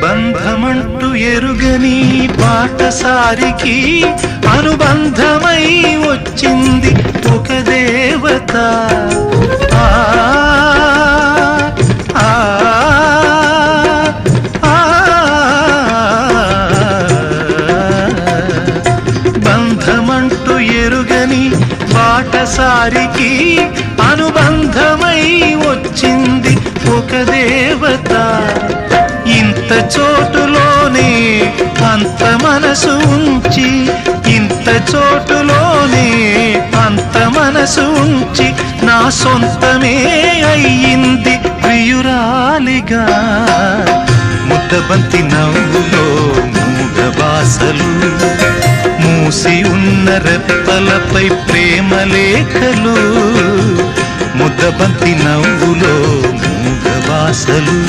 బంధమంటూ ఎరుగని బాటసారికి అనుబంధమై వచ్చింది ఒక దేవత. బంధమంటూ ఎరుగని బాటసారికి అనుబంధమై వచ్చింది ఒక దేవత. ఇంత చోటులోనే అంత మనసు ఉంచి, ఇంత చోటులోనే అంత మనసు ఉంచి నా సొంతమే అయ్యింది ప్రియురాలిగా. ముద్దబంతి నవ్వులో మూగ బాసలు, మూసి ఉన్న రెప్పలపై ప్రేమ లేఖలు. ముద్దబంతి నవ్వులో మూగ బాసలు.